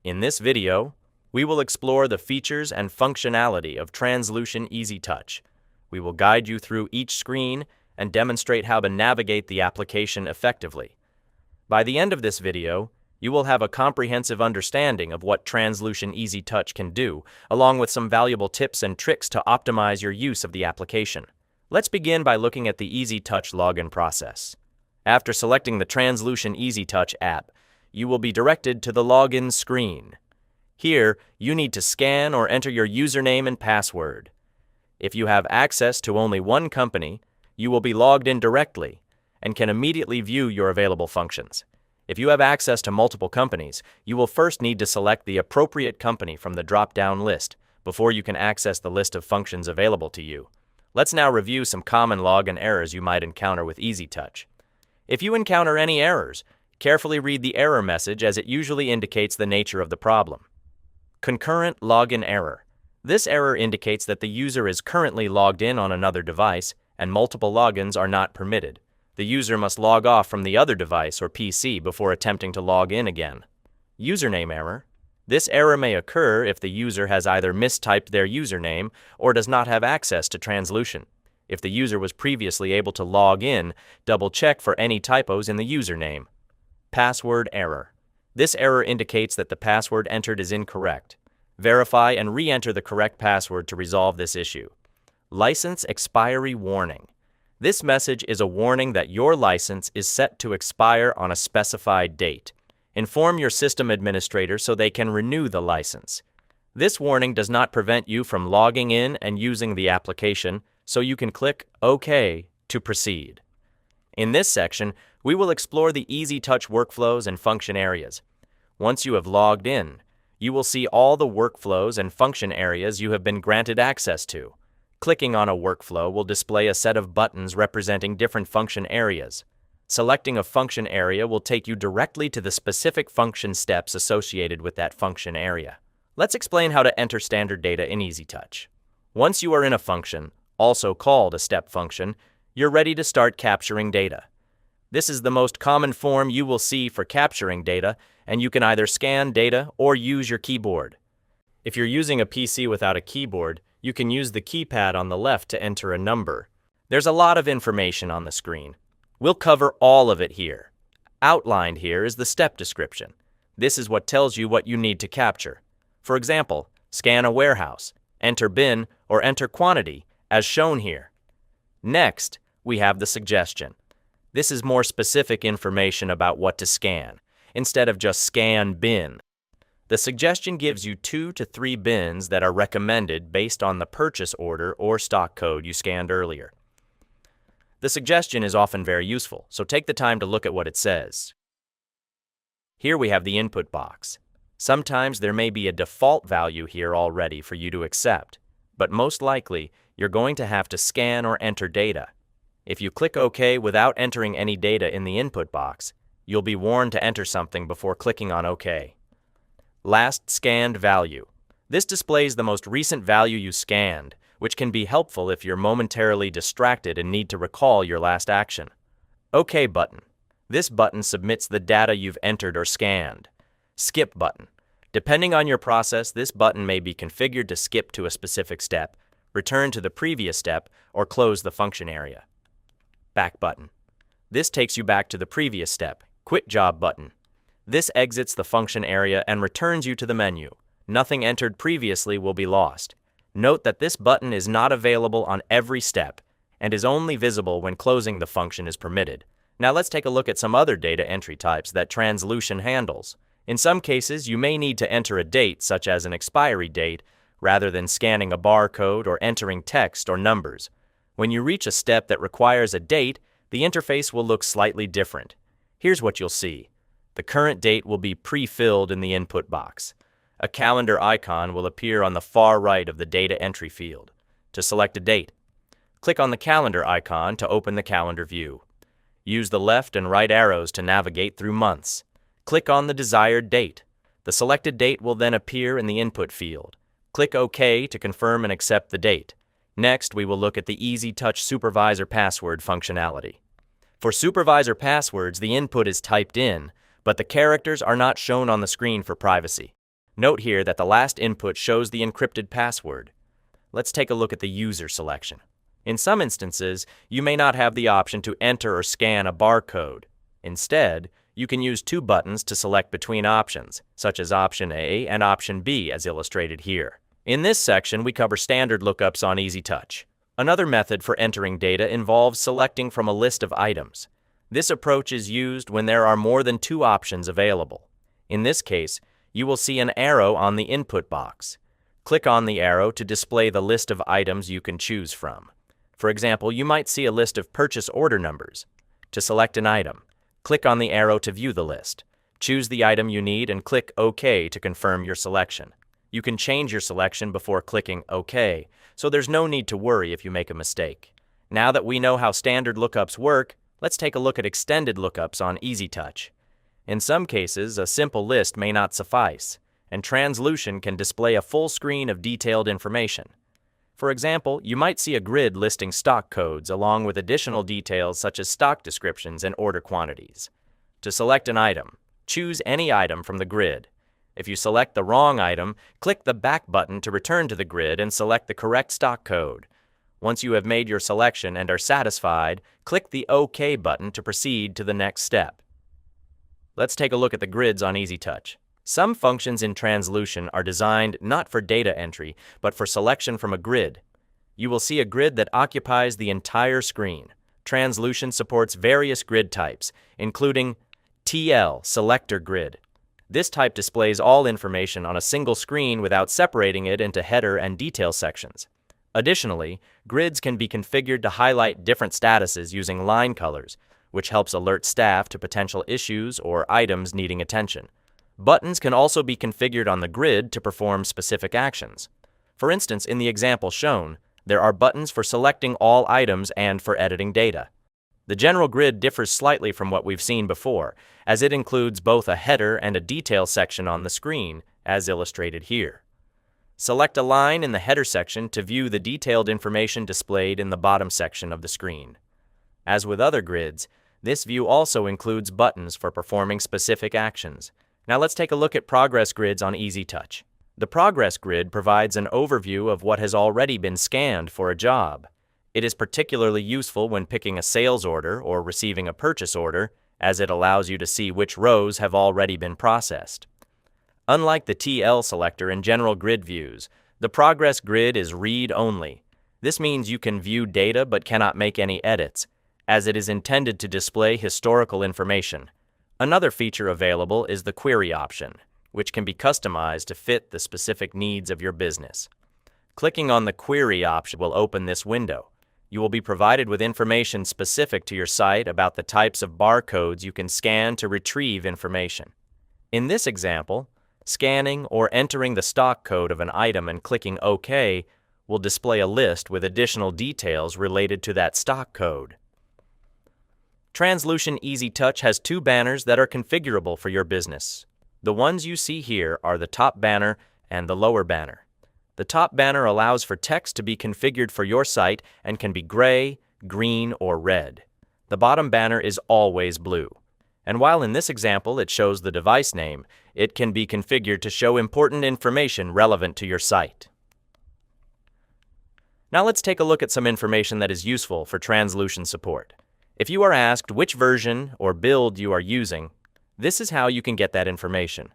In this video, we will explore the features and functionality of TransLution EazyTouch. We will guide you through each screen and demonstrate how to navigate the application effectively. By the end of this video, you will have a comprehensive understanding of what TransLution EazyTouch can do, along with some valuable tips and tricks to optimize your use of the application. Let's begin by looking at the EazyTouch login process. After selecting the TransLution EazyTouch app, you will be directed to the login screen. Here, you need to scan or enter your username and password. If you have access to only one company, you will be logged in directly and can immediately view your available functions. If you have access to multiple companies, you will first need to select the appropriate company from the drop-down list before you can access the list of functions available to you. Let's now review some common login errors you might encounter with EazyTouch. If you encounter any errors, carefully read the error message as it usually indicates the nature of the problem. Concurrent login error. This error indicates that the user is currently logged in on another device and multiple logins are not permitted. The user must log off from the other device or PC before attempting to log in again. Username error. This error may occur if the user has either mistyped their username or does not have access to TransLution. If the user was previously able to log in, double-check for any typos in the username. Password error. This error indicates that the password entered is incorrect. Verify and re-enter the correct password to resolve this issue. License expiry warning. This message is a warning that your license is set to expire on a specified date. Inform your system administrator so they can renew the license. This warning does not prevent you from logging in and using the application, so you can click OK to proceed. In this section, we will explore the EazyTouch workflows and function areas. Once you have logged in, you will see all the workflows and function areas you have been granted access to. Clicking on a workflow will display a set of buttons representing different function areas. Selecting a function area will take you directly to the specific function steps associated with that function area. Let's explain how to enter standard data in EazyTouch. Once you are in a function, also called a step function, you're ready to start capturing data. This is the most common form you will see for capturing data, and you can either scan data or use your keyboard. If you're using a PC without a keyboard, you can use the keypad on the left to enter a number. There's a lot of information on the screen. We'll cover all of it here. Outlined here is the step description. This is what tells you what you need to capture. For example, scan a warehouse, enter bin, or enter quantity, as shown here. Next, we have the suggestion. This is more specific information about what to scan, instead of just scan bin. The suggestion gives you 2 to 3 bins that are recommended based on the purchase order or stock code you scanned earlier. The suggestion is often very useful, so take the time to look at what it says. Here we have the input box. Sometimes there may be a default value here already for you to accept, but most likely you're going to have to scan or enter data. If you click OK without entering any data in the input box, you'll be warned to enter something before clicking on OK. Last scanned value. This displays the most recent value you scanned, which can be helpful if you're momentarily distracted and need to recall your last action. OK button. This button submits the data you've entered or scanned. Skip button. Depending on your process, this button may be configured to skip to a specific step, return to the previous step, or close the function area. Back button. This takes you back to the previous step. Quit job button. This exits the function area and returns you to the menu. Nothing entered previously will be lost. Note that this button is not available on every step and is only visible when closing the function is permitted. Now let's take a look at some other data entry types that TransLution handles. In some cases, you may need to enter a date, such as an expiry date, rather than scanning a barcode or entering text or numbers. When you reach a step that requires a date, the interface will look slightly different. Here's what you'll see. The current date will be pre-filled in the input box. A calendar icon will appear on the far right of the data entry field. To select a date, click on the calendar icon to open the calendar view. Use the left and right arrows to navigate through months. Click on the desired date. The selected date will then appear in the input field. Click OK to confirm and accept the date. Next, we will look at the EazyTouch Supervisor Password functionality. For Supervisor Passwords, the input is typed in, but the characters are not shown on the screen for privacy. Note here that the last input shows the encrypted password. Let's take a look at the user selection. In some instances, you may not have the option to enter or scan a barcode. Instead, you can use two buttons to select between options, such as Option A and Option B as illustrated here. In this section, we cover standard lookups on EazyTouch. Another method for entering data involves selecting from a list of items. This approach is used when there are more than two options available. In this case, you will see an arrow on the input box. Click on the arrow to display the list of items you can choose from. For example, you might see a list of purchase order numbers. To select an item, click on the arrow to view the list. Choose the item you need and click OK to confirm your selection. You can change your selection before clicking OK, so there's no need to worry if you make a mistake. Now that we know how standard lookups work, let's take a look at extended lookups on EazyTouch. In some cases, a simple list may not suffice, and TransLution can display a full screen of detailed information. For example, you might see a grid listing stock codes along with additional details such as stock descriptions and order quantities. To select an item, choose any item from the grid. If you select the wrong item, click the back button to return to the grid and select the correct stock code. Once you have made your selection and are satisfied, click the OK button to proceed to the next step. Let's take a look at the grids on EazyTouch. Some functions in TransLution are designed not for data entry, but for selection from a grid. You will see a grid that occupies the entire screen. TransLution supports various grid types, including TL, Selector Grid. This type displays all information on a single screen without separating it into header and detail sections. Additionally, grids can be configured to highlight different statuses using line colors, which helps alert staff to potential issues or items needing attention. Buttons can also be configured on the grid to perform specific actions. For instance, in the example shown, there are buttons for selecting all items and for editing data. The general grid differs slightly from what we've seen before, as it includes both a header and a detail section on the screen, as illustrated here. Select a line in the header section to view the detailed information displayed in the bottom section of the screen. As with other grids, this view also includes buttons for performing specific actions. Now let's take a look at progress grids on EazyTouch. The progress grid provides an overview of what has already been scanned for a job. It is particularly useful when picking a sales order or receiving a purchase order, as it allows you to see which rows have already been processed. Unlike the TL selector in general grid views, the progress grid is read-only. This means you can view data but cannot make any edits, as it is intended to display historical information. Another feature available is the query option, which can be customized to fit the specific needs of your business. Clicking on the query option will open this window. You will be provided with information specific to your site about the types of barcodes you can scan to retrieve information. In this example, scanning or entering the stock code of an item and clicking OK will display a list with additional details related to that stock code. TransLution EazyTouch has two banners that are configurable for your business. The ones you see here are the top banner and the lower banner. The top banner allows for text to be configured for your site and can be gray, green, or red. The bottom banner is always blue. And while in this example it shows the device name, it can be configured to show important information relevant to your site. Now let's take a look at some information that is useful for TransLution Support. If you are asked which version or build you are using, this is how you can get that information.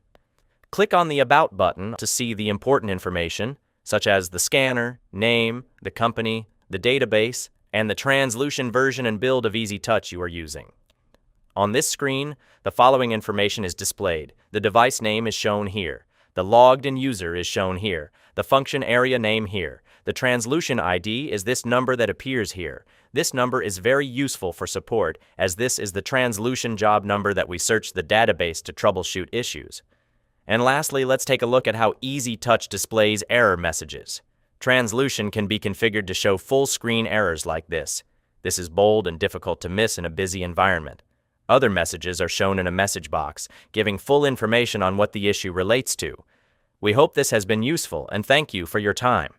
Click on the About button to see the important information, such as the scanner, name, the company, the database, and the TransLution version and build of EazyTouch you are using. On this screen, the following information is displayed. The device name is shown here. The logged-in user is shown here. The function area name here. The TransLution ID is this number that appears here. This number is very useful for support, as this is the TransLution job number that we search the database to troubleshoot issues. And lastly, let's take a look at how EazyTouch displays error messages. TransLution can be configured to show full-screen errors like this. This is bold and difficult to miss in a busy environment. Other messages are shown in a message box, giving full information on what the issue relates to. We hope this has been useful, and thank you for your time.